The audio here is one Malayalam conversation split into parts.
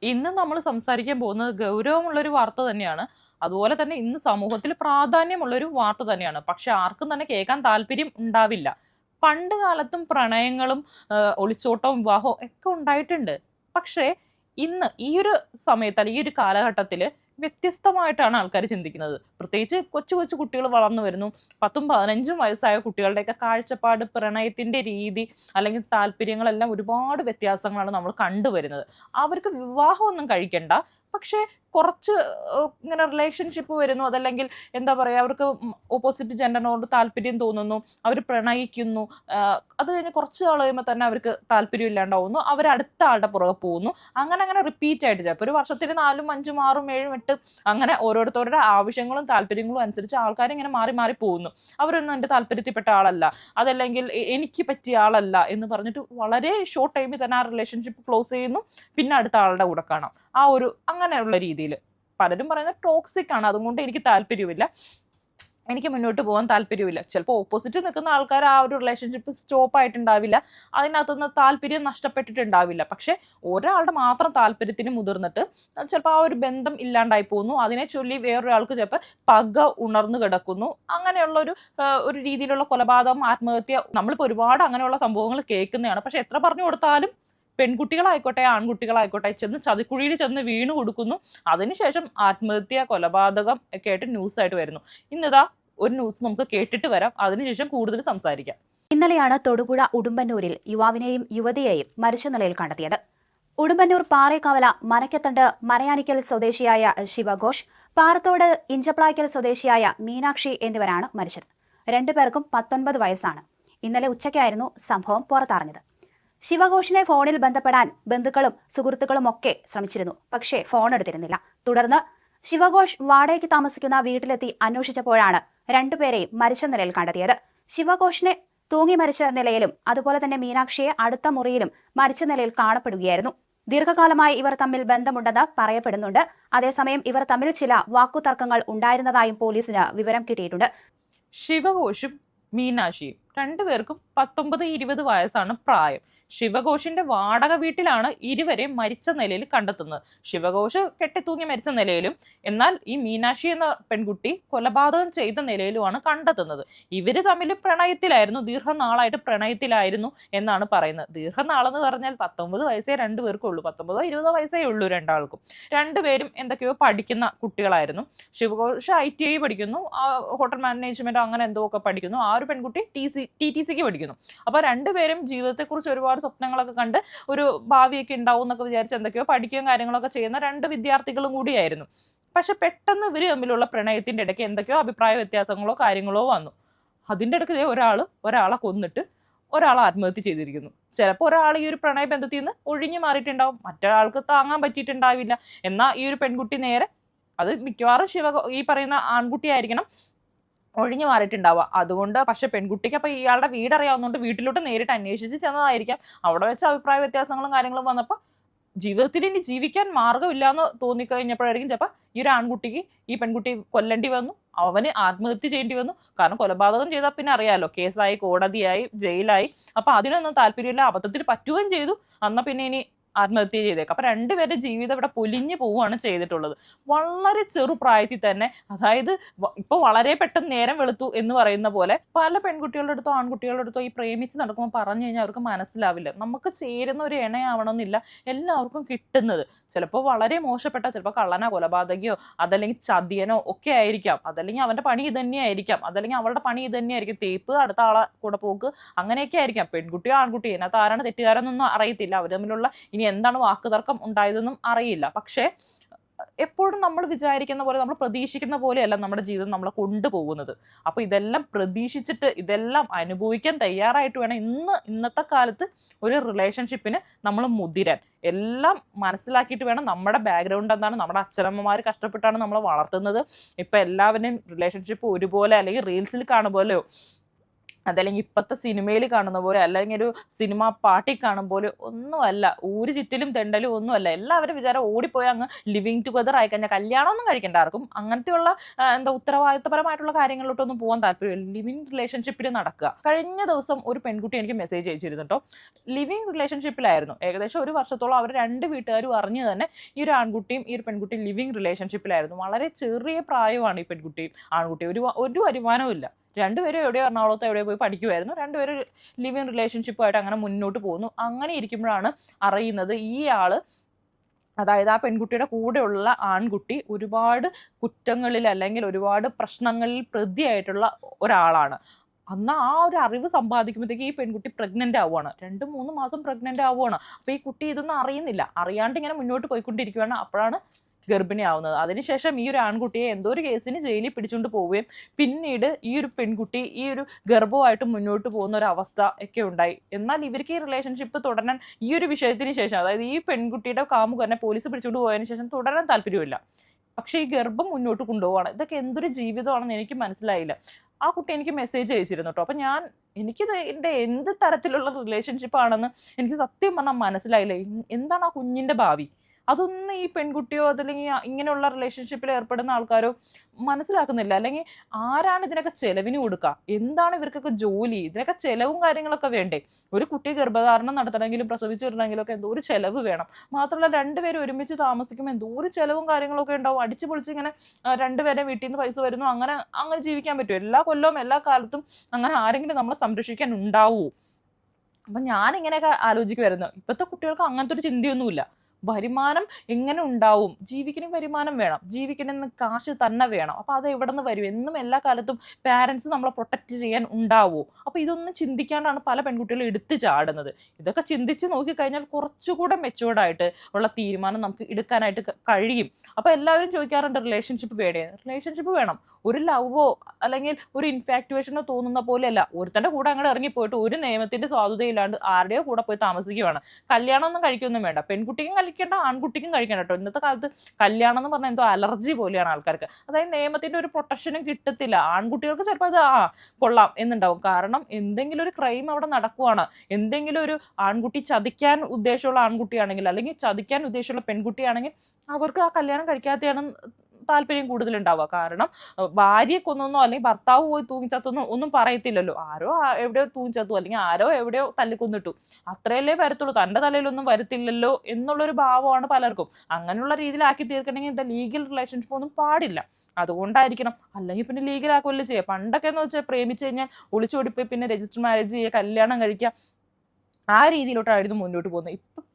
ഇന്ന് നമ്മൾ സംസാരിക്കാൻ പോകുന്നത് ഗൗരവമുള്ളൊരു വാർത്ത തന്നെയാണ്. അതുപോലെ തന്നെ ഇന്ന് സമൂഹത്തിൽ പ്രാധാന്യമുള്ളൊരു വാർത്ത തന്നെയാണ്. പക്ഷെ ആർക്കും തന്നെ കേൾക്കാൻ താല്പര്യം ഉണ്ടാവില്ല. പണ്ട് കാലത്തും പ്രണയങ്ങളും ഒളിച്ചോട്ടവും വിവാഹവും ഒക്കെ ഉണ്ടായിട്ടുണ്ട്. പക്ഷേ ഇന്ന് ഈ ഒരു സമയത്ത് അല്ലെങ്കിൽ ഈ ഒരു കാലഘട്ടത്തിൽ വ്യത്യസ്തമായിട്ടാണ് ആൾക്കാർ ചിന്തിക്കുന്നത്. പ്രത്യേകിച്ച് കൊച്ചു കൊച്ചു കുട്ടികൾ വളർന്നു വരുന്നു. 10ഉം 15ഉം വയസ്സായ കുട്ടികളുടെയൊക്കെ കാഴ്ചപ്പാട്, പ്രണയത്തിന്റെ രീതി അല്ലെങ്കിൽ താല്പര്യങ്ങളെല്ലാം ഒരുപാട് വ്യത്യാസങ്ങളാണ് നമ്മൾ കണ്ടുവരുന്നത്. അവർക്ക് വിവാഹമൊന്നും കഴിക്കണ്ട, പക്ഷേ കുറച്ച് ഇങ്ങനെ റിലേഷൻഷിപ്പ് വരുന്നു, അതല്ലെങ്കിൽ എന്താ പറയുക, അവർക്ക് ഓപ്പോസിറ്റ് ജെൻഡറിനോട് താല്പര്യം തോന്നുന്നു, അവർ പ്രണയിക്കുന്നു. അത് കഴിഞ്ഞ് കുറച്ച് നാൾ കഴിയുമ്പോൾ തന്നെ അവർക്ക് താല്പര്യം ഇല്ലാണ്ടാവുന്നു, അവർ അടുത്ത ആളുടെ പുറകെ പോകുന്നു. അങ്ങനെ അങ്ങനെ റിപ്പീറ്റ് ആയിട്ട് ചിലപ്പോൾ ഒരു വർഷത്തിൽ 4ഉം 5ഉം 6ഉം 7ഉം 8 അങ്ങനെ ഓരോരുത്തരുടെ ആവശ്യങ്ങളും താല്പര്യങ്ങളും അനുസരിച്ച് ആൾക്കാർ ഇങ്ങനെ മാറി മാറി പോകുന്നു. അവരൊന്നും എൻ്റെ താല്പര്യത്തിൽപ്പെട്ട ആളല്ല, അതല്ലെങ്കിൽ എനിക്ക് പറ്റിയ ആളല്ല എന്ന് പറഞ്ഞിട്ട് വളരെ ഷോർട്ട് ടൈമിൽ തന്നെ ആ റിലേഷൻഷിപ്പ് ക്ലോസ് ചെയ്യുന്നു. പിന്നെ അടുത്ത ആളുടെ കൂടെ കാണാം. ആ ഒരു അങ്ങനെയുള്ള രീതിയിൽ പലരും പറയുന്നത് ടോക്സിക് ആണ്, അതുകൊണ്ട് എനിക്ക് താല്പര്യമില്ല, എനിക്ക് മുന്നോട്ട് പോകാൻ താല്പര്യമില്ല. ചിലപ്പോൾ ഓപ്പോസിറ്റ് നിൽക്കുന്ന ആൾക്കാർ ആ ഒരു റിലേഷൻഷിപ്പ് സ്റ്റോപ്പ് ആയിട്ടുണ്ടാവില്ല, അതിനകത്തുനിന്ന് താല്പര്യം നഷ്ടപ്പെട്ടിട്ടുണ്ടാവില്ല. പക്ഷെ ഒരാളുടെ മാത്രം താല്പര്യത്തിന് മുതിർന്നിട്ട് ചിലപ്പോൾ ആ ഒരു ബന്ധം ഇല്ലാണ്ടായി പോകുന്നു. അതിനെ ചൊല്ലി വേറൊരാൾക്ക് ചിലപ്പോൾ പക ഉണർന്നു കിടക്കുന്നു. അങ്ങനെയുള്ള ഒരു രീതിയിലുള്ള കൊലപാതകം, ആത്മഹത്യ, നമ്മളിപ്പോൾ ഒരുപാട് അങ്ങനെയുള്ള സംഭവങ്ങൾ കേൾക്കുന്നതാണ്. പക്ഷെ എത്ര പറഞ്ഞു കൊടുത്താലും പെൺകുട്ടികളായിക്കോട്ടെ ആൺകുട്ടികളായിക്കോട്ടെ ചെന്ന് ചതിക്കുഴിയിൽ ചെന്ന് വീണു കൊടുക്കുന്നു. അതിനുശേഷം ആത്മഹത്യ, കൊലപാതകം ഒക്കെ ആയിട്ട് ന്യൂസ് ആയിട്ട് വരുന്നു. ഇന്നിതാ ഒരു ന്യൂസ് നമുക്ക് കേട്ടിട്ട് വരാം, അതിനുശേഷം കൂടുതൽ സംസാരിക്കാം. ഇന്നലെയാണ് തൊടുപുഴ ഉടുമ്പന്നൂരിൽ യുവാവിനെയും യുവതിയെയും മരിച്ച നിലയിൽ കണ്ടെത്തിയത്. ഉടുമ്പന്നൂർ പാറേക്കവല മനക്കത്തണ്ട് മരയാനിക്കൽ സ്വദേശിയായ ശിവഘോഷ്, പാറത്തോട് ഇഞ്ചപ്ലായ്ക്കൽ സ്വദേശിയായ മീനാക്ഷി എന്നിവരാണ് മരിച്ചത്. രണ്ടുപേർക്കും 19 വയസ്സാണ്. ഇന്നലെ ഉച്ചയ്ക്കായിരുന്നു സംഭവം പുറത്തറിഞ്ഞത്. ശിവഘോഷിനെ ഫോണിൽ ബന്ധപ്പെടാൻ ബന്ധുക്കളും സുഹൃത്തുക്കളും ഒക്കെ ശ്രമിച്ചിരുന്നു. പക്ഷേ ഫോൺ എടുത്തിരുന്നില്ല. തുടർന്ന് ശിവഘോഷ് വാടകയ്ക്ക് താമസിക്കുന്ന വീട്ടിലെത്തി അന്വേഷിച്ചപ്പോഴാണ് രണ്ടുപേരെയും മരിച്ച നിലയിൽ കണ്ടെത്തിയത്. ശിവഘോഷിനെ തൂങ്ങി മരിച്ച നിലയിലും അതുപോലെ തന്നെ മീനാക്ഷിയെ അടുത്ത മുറിയിലും മരിച്ച നിലയിൽ കാണപ്പെടുകയായിരുന്നു. ദീർഘകാലമായി ഇവർ തമ്മിൽ ബന്ധമുണ്ടെന്ന് പറയപ്പെടുന്നുണ്ട്. അതേസമയം ഇവർ തമ്മിൽ ചില വാക്കുതർക്കങ്ങൾ ഉണ്ടായിരുന്നതായും പോലീസിന് വിവരം കിട്ടിയിട്ടുണ്ട്. ശിവഘോഷും മീനാക്ഷിയും രണ്ടുപേർക്കും 19-20 വയസ്സാണ് പ്രായം. ശിവഘോഷിന്റെ വാടക വീട്ടിലാണ് ഇരുവരെ മരിച്ച നിലയിൽ കണ്ടെത്തുന്നത്. ശിവഘോഷ് കെട്ടിത്തൂങ്ങി മരിച്ച നിലയിലും, എന്നാൽ ഈ മീനാക്ഷി എന്ന പെൺകുട്ടി കൊലപാതകം ചെയ്ത നിലയിലുമാണ് കണ്ടെത്തുന്നത്. ഇവര് തമ്മിൽ പ്രണയത്തിലായിരുന്നു, ദീർഘനാളായിട്ട് പ്രണയത്തിലായിരുന്നു എന്നാണ് പറയുന്നത്. ദീർഘനാളെന്ന് പറഞ്ഞാൽ 19 വയസ്സേ രണ്ടുപേർക്കുള്ളൂ, 19-20 വയസ്സേ ഉള്ളൂ രണ്ടാൾക്കും. രണ്ടുപേരും എന്തൊക്കെയോ പഠിക്കുന്ന കുട്ടികളായിരുന്നു. ശിവഘോഷ് ITI പഠിക്കുന്നു, ഹോട്ടൽ മാനേജ്മെന്റ് അങ്ങനെ എന്തോ ഒക്കെ പഠിക്കുന്നു. ആ ഒരു പെൺകുട്ടി TTCക്ക് പഠിക്കുന്നു. അപ്പൊ രണ്ടുപേരും ജീവിതത്തെക്കുറിച്ച് ഒരുപാട് സ്വപ്നങ്ങളൊക്കെ കണ്ട് ഒരു ഭാവിയൊക്കെ ഉണ്ടാവും എന്നൊക്കെ വിചാരിച്ച് എന്തൊക്കെയോ പഠിക്കുകയും കാര്യങ്ങളൊക്കെ ചെയ്യുന്ന രണ്ട് വിദ്യാർത്ഥികളും കൂടിയായിരുന്നു. പക്ഷെ പെട്ടെന്ന് ഇവര് തമ്മിലുള്ള പ്രണയത്തിന്റെ ഇടയ്ക്ക് എന്തൊക്കെയോ അഭിപ്രായ വ്യത്യാസങ്ങളോ കാര്യങ്ങളോ വന്നു. അതിന്റെ ഇടയ്ക്ക് ഒരാളെ കൊന്നിട്ട് ഒരാൾ ആത്മഹത്യ ചെയ്തിരിക്കുന്നു. ചിലപ്പോൾ ഒരാൾ ഈ ഒരു പ്രണയ ബന്ധത്തിൽ നിന്ന് ഒഴിഞ്ഞു മാറിയിട്ടുണ്ടാവും, മറ്റൊരാൾക്ക് താങ്ങാൻ പറ്റിയിട്ടുണ്ടാവില്ല. എന്നാൽ ഈ ഒരു പെൺകുട്ടി നേരെ, അത് മിക്കവാറും ഈ പറയുന്ന ആൺകുട്ടിയായിരിക്കണം, ഒഴിഞ്ഞു മാറിയിട്ടുണ്ടാവുക. അതുകൊണ്ട് പക്ഷെ പെൺകുട്ടിക്ക് അപ്പൊ ഇയാളുടെ വീട് അറിയാവുന്നതുകൊണ്ട് വീട്ടിലോട്ട് നേരിട്ട് അന്വേഷിച്ച് ചെന്നതായിരിക്കാം. അവിടെ വെച്ച് അഭിപ്രായ വ്യത്യാസങ്ങളും കാര്യങ്ങളും വന്നപ്പോൾ ജീവിതത്തിൽ ഇനി ജീവിക്കാൻ മാർഗമില്ല എന്ന് തോന്നിക്കഴിഞ്ഞപ്പോഴായിരിക്കും ചിലപ്പോൾ ഈ ഒരു ആൺകുട്ടിക്ക് ഈ പെൺകുട്ടി കൊല്ലേണ്ടി വന്നു, അവന് ആത്മഹത്യ ചെയ്യേണ്ടി വന്നു. കാരണം കൊലപാതകം ചെയ്താൽ പിന്നെ അറിയാലോ, കേസായി, കോടതിയായി, ജയിലായി. അപ്പൊ അതിനൊന്നും താല്പര്യമില്ല, അബദ്ധത്തിൽ പറ്റുകയും ചെയ്തു. എന്നാൽ പിന്നെ ഇനി ആത്മഹത്യ ചെയ്തേക്കാം. അപ്പൊ രണ്ടുപേരുടെ ജീവിതം ഇവിടെ പൊലിഞ്ഞു പോവുകയാണ് ചെയ്തിട്ടുള്ളത്. വളരെ ചെറുപ്രായത്തിൽ തന്നെ, അതായത് ഇപ്പൊ വളരെ പെട്ടെന്ന് നേരം വെളുത്തു എന്ന് പറയുന്ന പോലെ പല പെൺകുട്ടികളുടെ അടുത്തോ ആൺകുട്ടികളുടെ അടുത്തോ ഈ പ്രേമിച്ച് നടക്കുമ്പോൾ പറഞ്ഞു കഴിഞ്ഞാൽ അവർക്ക് മനസ്സിലാവില്ല. നമുക്ക് ചേരുന്ന ഒരു ഇണയാവണമെന്നില്ല എല്ലാവർക്കും കിട്ടുന്നത്. ചിലപ്പോൾ വളരെ മോശപ്പെട്ട, ചിലപ്പോൾ കള്ളനോ കൊലപാതകയോ അതല്ലെങ്കിൽ ചതിയനോ ഒക്കെ ആയിരിക്കാം, അതല്ലെങ്കിൽ അവന്റെ പണി ഇത് തന്നെയായിരിക്കാം, അതല്ലെങ്കിൽ അവളുടെ പണി ഇത് തന്നെയായിരിക്കും, തേപ്പ്, അടുത്ത ആളെ കൂടെ പോക്ക്, അങ്ങനെയൊക്കെ ആയിരിക്കാം. പെൺകുട്ടിയോ ആൺകുട്ടിയോ ഇതിനകത്ത് ആരാണ് തെറ്റുകാരെന്നൊന്നും അറിയത്തില്ല. അവർ തമ്മിലുള്ള ഇനി എന്താണ് വാക്കുതർക്കം ഉണ്ടായതെന്നും അറിയില്ല. പക്ഷേ എപ്പോഴും നമ്മൾ വിചാരിക്കുന്ന പോലെ, നമ്മൾ പ്രതീക്ഷിക്കുന്ന പോലെയല്ല നമ്മുടെ ജീവിതം നമ്മളെ കൊണ്ടുപോകുന്നത്. അപ്പൊ ഇതെല്ലാം പ്രതീക്ഷിച്ചിട്ട് ഇതെല്ലാം അനുഭവിക്കാൻ തയ്യാറായിട്ട് വേണം ഇന്നത്തെ കാലത്ത് ഒരു റിലേഷൻഷിപ്പിന് നമ്മൾ മുതിരാൻ. എല്ലാം മനസ്സിലാക്കിയിട്ട് വേണം. നമ്മുടെ ബാക്ക്ഗ്രൗണ്ട് എന്താണ്, നമ്മുടെ അച്ഛനമ്മമാർ കഷ്ടപ്പെട്ടാണ് നമ്മളെ വളർത്തുന്നത്. ഇപ്പൊ എല്ലാവരുടെയും റിലേഷൻഷിപ്പ് ഒരുപോലെ, അല്ലെങ്കിൽ റീൽസിൽ കാണുമ്പോലെയോ അതല്ലെങ്കിൽ ഇപ്പോഴത്തെ സിനിമയിൽ കാണുന്ന പോലെ, അല്ലെങ്കിൽ ഒരു സിനിമ പാട്ടിൽ കാണും പോലെ ഒന്നുമല്ല. ഊര് ചുറ്റിലും തെണ്ടലും ഒന്നുമല്ല. എല്ലാവരും വിചാരം ഓടിപ്പോയി അങ്ങ് ലിവിങ് ടുഗദർ ആയിക്കഴിഞ്ഞാൽ കല്യാണമൊന്നും കഴിക്കേണ്ട ആർക്കും. അങ്ങനത്തെയുള്ള ഉത്തരവാദിത്തപരമായിട്ടുള്ള കാര്യങ്ങളിലോട്ടൊന്നും പോകാൻ താല്പര്യമില്ല. ലിവിങ് റിലേഷൻഷിപ്പിൽ നടക്കുക. കഴിഞ്ഞ ദിവസം ഒരു പെൺകുട്ടി എനിക്ക് മെസ്സേജ് അയച്ചിരുന്നു കേട്ടോ. ലിവിങ് റിലേഷൻഷിപ്പിലായിരുന്നു. ഏകദേശം ഒരു വർഷത്തോളം അവർ രണ്ട് വീട്ടുകാരും അറിഞ്ഞു തന്നെ ഈ ഒരു ആൺകുട്ടിയും ഈ ഒരു പെൺകുട്ടിയും ലിവിങ് റിലേഷൻഷിപ്പിലായിരുന്നു. വളരെ ചെറിയ പ്രായമാണ് ഈ പെൺകുട്ടിയും ആൺകുട്ടിയും. ഒരു വരുമാനവും ഇല്ല. രണ്ടുപേരും എവിടെയോ എറണാകുളത്ത് എവിടെയോ പോയി പഠിക്കുമായിരുന്നു. രണ്ടുപേരും ലിവിങ് റിലേഷൻഷിപ്പുമായിട്ട് അങ്ങനെ മുന്നോട്ട് പോകുന്നു. അങ്ങനെ ഇരിക്കുമ്പോഴാണ് അറിയുന്നത് ഈ ആള്, അതായത് ആ പെൺകുട്ടിയുടെ കൂടെയുള്ള ആൺകുട്ടി ഒരുപാട് കുറ്റങ്ങളിൽ അല്ലെങ്കിൽ ഒരുപാട് പ്രശ്നങ്ങളിൽ പ്രതിയായിട്ടുള്ള ഒരാളാണ്. അന്ന് ആ ഒരു അറിവ് സമ്പാദിക്കുമ്പോഴത്തേക്ക് ഈ പെൺകുട്ടി പ്രഗ്നന്റ് ആവുകയാണ്. 2-3 മാസം പ്രഗ്നന്റ് ആവുകയാണ്. അപ്പോൾ ഈ കുട്ടി ഇതൊന്നും അറിയുന്നില്ല. അറിയാണ്ട് ഇങ്ങനെ മുന്നോട്ട് പോയിക്കൊണ്ടിരിക്കുകയാണ്. അപ്പോഴാണ് ഗർഭിണിയാവുന്നത്. അതിനുശേഷം ഈ ഒരു ആൺകുട്ടിയെ എന്തോ ഒരു കേസിന് ജയിലിൽ പിടിച്ചുകൊണ്ട് പോവുകയും പിന്നീട് ഈ ഒരു പെൺകുട്ടി ഈ ഒരു ഗർഭമായിട്ട് മുന്നോട്ട് പോകുന്ന ഒരു അവസ്ഥ ഒക്കെ ഉണ്ടായി. എന്നാൽ ഇവർക്ക് ഈ റിലേഷൻഷിപ്പ് തുടരാൻ ഈ ഒരു വിഷയത്തിന് ശേഷം, അതായത് ഈ പെൺകുട്ടിയുടെ കാമുകനെ പോലീസ് പിടിച്ചുകൊണ്ട് പോയതിനു ശേഷം തുടരാൻ താല്പര്യമില്ല. പക്ഷേ ഈ ഗർഭം മുന്നോട്ട് കൊണ്ടുപോവാണ്. ഇതൊക്കെ എന്തൊരു ജീവിതമാണെന്ന് എനിക്ക് മനസ്സിലായില്ല. ആ കുട്ടി എനിക്ക് മെസ്സേജ് അയച്ചിരുന്നു കേട്ടോ. അപ്പം എനിക്കിത് എൻ്റെ എന്ത് തരത്തിലുള്ള റിലേഷൻഷിപ്പ് ആണെന്ന് എനിക്ക് സത്യം പറഞ്ഞാൽ മനസ്സിലായില്ല. എന്താണ് ആ കുഞ്ഞിൻ്റെ ഭാവി? അതൊന്നും ഈ പെൺകുട്ടിയോ അതല്ലെങ്കിൽ ഇങ്ങനെയുള്ള റിലേഷൻഷിപ്പിൽ ഏർപ്പെടുന്ന ആൾക്കാരോ മനസ്സിലാക്കുന്നില്ല. അല്ലെങ്കിൽ ആരാണ് ഇതിനൊക്കെ ചെലവിന് കൊടുക്കുക? എന്താണ് ഇവർക്കൊക്കെ ജോലി? ഇതിനൊക്കെ ചെലവും കാര്യങ്ങളൊക്കെ വേണ്ടേ? ഒരു കുട്ടി ഗർഭധാരണം നടത്തണമെങ്കിലും പ്രസവിച്ചു വരണമെങ്കിലും ഒക്കെ എന്തോ ഒരു ചെലവ് വേണം. മാത്രമല്ല രണ്ടുപേരും ഒരുമിച്ച് താമസിക്കുമ്പോൾ എന്തോ ഒരു ചെലവും കാര്യങ്ങളൊക്കെ ഉണ്ടാവും. അടിച്ചു പൊളിച്ച് ഇങ്ങനെ രണ്ടുപേരെ വീട്ടിൽ നിന്ന് പൈസ വരുന്നു, അങ്ങനെ ജീവിക്കാൻ പറ്റും? എല്ലാ കൊല്ലവും എല്ലാ കാലത്തും അങ്ങനെ ആരെങ്കിലും നമ്മളെ സംരക്ഷിക്കാൻ ഉണ്ടാവുമോ? അപ്പം ഞാനിങ്ങനെയൊക്കെ ആലോചിക്കുമായിരുന്നു. ഇപ്പോഴത്തെ കുട്ടികൾക്ക് അങ്ങനത്തെ ഒരു ചിന്തയൊന്നുമില്ല. വരുമാനം എങ്ങനെ ഉണ്ടാവും? ജീവിക്കണമെങ്കിൽ വരുമാനം വേണം, ജീവിക്കണമെന്ന് കാശ് തന്നെ വേണം. അപ്പോൾ അത് എവിടെ നിന്ന് വരും? എന്നും എല്ലാ കാലത്തും പാരൻസ് നമ്മളെ പ്രൊട്ടക്റ്റ് ചെയ്യാൻ ഉണ്ടാവുമോ? അപ്പോൾ ഇതൊന്നും ചിന്തിക്കാണ്ടാണ് പല പെൺകുട്ടികളും എടുത്തു ചാടുന്നത്. ഇതൊക്കെ ചിന്തിച്ച് നോക്കിക്കഴിഞ്ഞാൽ കുറച്ചുകൂടെ മെച്ചുവേർഡായിട്ട് ഉള്ള തീരുമാനം നമുക്ക് എടുക്കാനായിട്ട് കഴിയും. അപ്പോൾ എല്ലാവരും ചോദിക്കാറുണ്ട് റിലേഷൻഷിപ്പ് വേണേ? റിലേഷൻഷിപ്പ് വേണം. ഒരു ലവോ അല്ലെങ്കിൽ ഒരു ഇൻഫാക്ച്വേഷനോ തോന്നുന്ന പോലെയല്ല. ഒരുത്തൻ്റെ കൂടെ അങ്ങോട്ട് ഇറങ്ങിപ്പോയിട്ട് ഒരു നിയമത്തിൻ്റെ സ്വാധീനമില്ലാണ്ട് ആരുടെയോ കൂടെ പോയി താമസിക്കുകയാണ്. കല്യാണമൊന്നും കഴിക്കൊന്നും വേണ്ട. പെൺകുട്ടിക്കും കഴിക്കേണ്ട, ആൺകുട്ടിക്കും കഴിക്കേണ്ട കേട്ടോ. ഇന്നത്തെ കാലത്ത് കല്യാണം എന്ന് പറഞ്ഞാൽ എന്തോ അലർജി പോലെയാണ് ആൾക്കാർക്ക്. അതായത് നിയമത്തിന്റെ ഒരു പ്രൊട്ടക്ഷനും കിട്ടത്തില്ല. ആൺകുട്ടികൾക്ക് ചിലപ്പോൾ അത് കൊള്ളാം എന്നുണ്ടാവും. കാരണം എന്തെങ്കിലും ഒരു ക്രൈം അവിടെ നടക്കുവാണ്, എന്തെങ്കിലും ഒരു ആൺകുട്ടി ചതിക്കാൻ ഉദ്ദേശമുള്ള ആൺകുട്ടിയാണെങ്കിൽ അല്ലെങ്കിൽ ചതിക്കാൻ ഉദ്ദേശമുള്ള പെൺകുട്ടിയാണെങ്കിൽ അവർക്ക് ആ കല്യാണം കഴിക്കാതെയാണ് താല്പര്യം കൂടുതലുണ്ടാവുക. കാരണം ഭാര്യയെ കൊന്നൊന്നോ അല്ലെങ്കിൽ ഭർത്താവ് പോയി തൂങ്ങിച്ചത്തൊന്നോ ഒന്നും പറയത്തില്ലല്ലോ. ആരോ എവിടെയോ തൂങ്ങിച്ചത്തു അല്ലെങ്കിൽ ആരോ എവിടെയോ തല്ലിക്കൊന്നിട്ടു, അത്രയല്ലേ വരത്തുള്ളൂ. തൻ്റെ തലയിലൊന്നും വരത്തില്ലല്ലോ എന്നുള്ളൊരു ഭാവമാണ് പലർക്കും. അങ്ങനെയുള്ള രീതിയിലാക്കി തീർക്കണമെങ്കിൽ എന്താ ലീഗൽ റിലേഷൻഷിപ്പ് ഒന്നും പാടില്ല. അതുകൊണ്ടായിരിക്കണം. അല്ലെങ്കിൽ പിന്നെ ലീഗലാക്കുമല്ലോ ചെയ്യുക. പണ്ടൊക്കെ എന്ന് വെച്ചാൽ പ്രേമിച്ച് കഴിഞ്ഞാൽ ഒളിച്ചോടിപ്പോയി പിന്നെ രജിസ്റ്റർ മാരേജ് ചെയ്യുക, കല്യാണം കഴിക്കുക, ആ രീതിയിലോട്ടായിരുന്നു മുന്നോട്ട് പോകുന്നത്. ഇപ്പം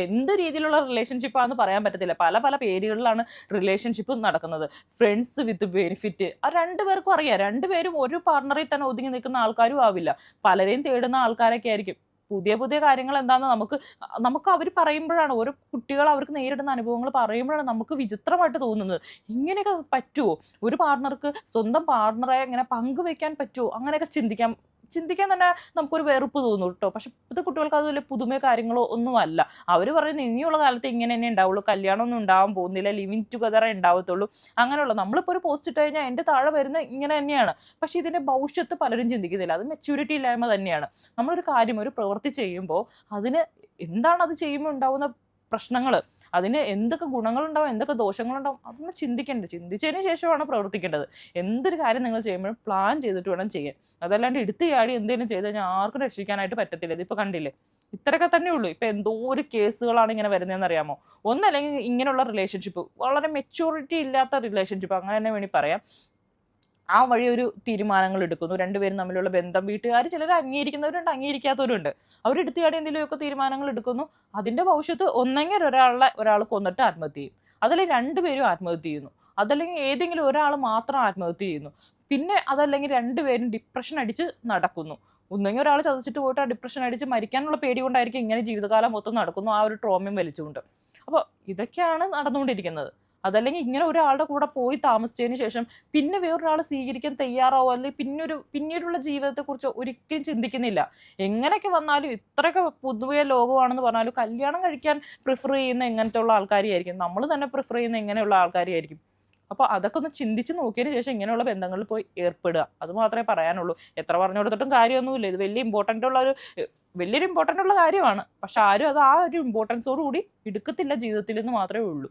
എന്ത് രീതിയിലുള്ള റിലേഷൻഷിപ്പാണെന്ന് പറയാൻ പറ്റത്തില്ല. പല പല പേരുകളിലാണ് റിലേഷൻഷിപ്പ് നടക്കുന്നത്. ഫ്രണ്ട്സ് വിത്ത് ബെനിഫിറ്റ്, ആ രണ്ടുപേർക്കും അറിയാം. രണ്ടുപേരും ഒരു പാർട്ണറിൽ തന്നെ ഒതുങ്ങി നിൽക്കുന്ന ആൾക്കാരും ആവില്ല. പലരെയും തേടുന്ന ആൾക്കാരൊക്കെ ആയിരിക്കും. പുതിയ പുതിയ കാര്യങ്ങൾ എന്താണെന്ന് നമുക്ക് അവർ പറയുമ്പോഴാണ്, ഓരോ കുട്ടികൾ അവർക്ക് നേരിടുന്ന അനുഭവങ്ങൾ പറയുമ്പോഴാണ് നമുക്ക് വിചിത്രമായിട്ട് തോന്നുന്നത്. ഇങ്ങനെയൊക്കെ പറ്റുമോ? ഒരു പാർട്ണർക്ക് സ്വന്തം പാർട്ണറെ ഇങ്ങനെ പങ്കുവെക്കാൻ പറ്റുമോ? അങ്ങനെയൊക്കെ ചിന്തിക്കാൻ തന്നെ നമുക്കൊരു വെറുപ്പ് തോന്നും കേട്ടോ. പക്ഷെ ഇപ്പോഴത്തെ കുട്ടികൾക്ക് അത് വലിയ പുതുമയോ കാര്യങ്ങളോ ഒന്നുമല്ല. അവർ പറയുന്നത് ഇനിയുള്ള കാലത്ത് ഇങ്ങനെ തന്നെ ഉണ്ടാവുള്ളൂ, കല്യാണമൊന്നും ഉണ്ടാവാൻ പോകുന്നില്ല, ലിവിങ് ടുഗദറേ ഉണ്ടാവത്തുള്ളൂ, അങ്ങനെയുള്ള. നമ്മളിപ്പോൾ ഒരു പോസ്റ്റ് ഇട്ട് കഴിഞ്ഞാൽ എൻ്റെ താഴെ വരുന്ന ഇങ്ങനെ തന്നെയാണ്. പക്ഷെ ഇതിൻ്റെ ഭവിഷ്യത്ത് പലരും ചിന്തിക്കുന്നില്ല. അത് മെച്യൂരിറ്റി ഇല്ലായ്മ തന്നെയാണ്. നമ്മളൊരു കാര്യം, ഒരു പ്രവൃത്തി ചെയ്യുമ്പോൾ അതിന് എന്താണ് അത് ചെയ്യുമ്പോൾ ഉണ്ടാവുന്ന പ്രശ്നങ്ങൾ, അതിന് എന്തൊക്കെ ഗുണങ്ങളുണ്ടാവും, എന്തൊക്കെ ദോഷങ്ങളുണ്ടാവും, അതൊന്ന് ചിന്തിച്ചതിന് ശേഷമാണ് പ്രവർത്തിക്കേണ്ടത്. എന്തൊരു കാര്യം നിങ്ങൾ ചെയ്യുമ്പോഴും പ്ലാൻ ചെയ്തിട്ട് വേണം ചെയ്യാൻ. അതല്ലാണ്ട് എടുത്തു ചാടി എന്തെങ്കിലും ചെയ്ത് കഴിഞ്ഞാൽ ആർക്കും രക്ഷിക്കാനായിട്ട് പറ്റത്തില്ല. ഇതിപ്പോൾ കണ്ടില്ലേ, ഇത്രയൊക്കെ തന്നെ ഉള്ളൂ. ഇപ്പം എന്തോ ഒരു കേസുകളാണ് ഇങ്ങനെ വരുന്നതെന്ന് അറിയാമോ? ഒന്നല്ലെങ്കിൽ ഇങ്ങനെയുള്ള റിലേഷൻഷിപ്പ്, വളരെ മെച്യൂരിറ്റി ഇല്ലാത്ത റിലേഷൻഷിപ്പ്, അങ്ങനെ തന്നെ വേണമെങ്കിൽ പറയാം. ആ വഴി ഒരു തീരുമാനങ്ങൾ എടുക്കുന്നു. രണ്ടുപേരും തമ്മിലുള്ള ബന്ധം, വീട്ടുകാർ ചിലർ അംഗീകരിക്കുന്നവരുണ്ട്, അംഗീകരിക്കാത്തവരുണ്ട്. അവരെടുത്തുകാടി എന്തെങ്കിലുമൊക്കെ തീരുമാനങ്ങൾ എടുക്കുന്നു. അതിൻ്റെ ഭവിഷ്യത്ത് ഒന്നെങ്കിൽ ഒരാൾ കൊന്നിട്ട് ആത്മഹത്യ ചെയ്യും, അതല്ലെങ്കിൽ രണ്ടുപേരും ആത്മഹത്യ ചെയ്യുന്നു, അതല്ലെങ്കിൽ ഏതെങ്കിലും ഒരാൾ മാത്രം ആത്മഹത്യ ചെയ്യുന്നു. പിന്നെ അതല്ലെങ്കിൽ രണ്ടുപേരും ഡിപ്രഷൻ അടിച്ച് നടക്കുന്നു. ഒന്നെങ്കിൽ ഒരാൾ ചതച്ചിട്ട് പോയിട്ട് ആ ഡിപ്രഷൻ അടിച്ച് മരിക്കാനുള്ള പേടി കൊണ്ടായിരിക്കും ഇങ്ങനെ ജീവിതകാലം മൊത്തം നടക്കുന്നു, ആ ഒരു ട്രോമയും വലിച്ചുകൊണ്ട്. അപ്പോൾ ഇതൊക്കെയാണ് നടന്നുകൊണ്ടിരിക്കുന്നത്. അതല്ലെങ്കിൽ ഇങ്ങനെ ഒരാളുടെ കൂടെ പോയി താമസിച്ചതിന് ശേഷം പിന്നെ വേറൊരാൾ സ്വീകരിക്കാൻ തയ്യാറാവോ, അല്ലെങ്കിൽ പിന്നീടുള്ള ജീവിതത്തെക്കുറിച്ച് ഒരിക്കലും ചിന്തിക്കുന്നില്ല. എങ്ങനെയൊക്കെ വന്നാലും, ഇത്രയൊക്കെ പൊതുവെ ലോകമാണെന്ന് പറഞ്ഞാലും കല്യാണം കഴിക്കാൻ പ്രിഫർ ചെയ്യുന്ന എങ്ങനത്തെ ഉള്ള ആൾക്കാരെയായിരിക്കും, നമ്മൾ തന്നെ പ്രിഫർ ചെയ്യുന്ന എങ്ങനെയുള്ള ആൾക്കാരെയായിരിക്കും. അപ്പോൾ അതൊക്കെ ഒന്ന് ചിന്തിച്ച് നോക്കിയതിന് ശേഷം ഇങ്ങനെയുള്ള ബന്ധങ്ങളിൽ പോയി ഏർപ്പെടുക. അത് മാത്രമേ പറയാനുള്ളൂ. എത്ര പറഞ്ഞു കൊടുത്തിട്ടും കാര്യമൊന്നുമില്ല. ഇത് വലിയൊരു ഇമ്പോർട്ടൻ്റ് ഉള്ള കാര്യമാണ്. പക്ഷെ ആരും അത് ആ ഒരു ഇമ്പോർട്ടൻസോട് കൂടി എടുക്കത്തില്ല ജീവിതത്തിൽ എന്ന് മാത്രമേ ഉള്ളൂ.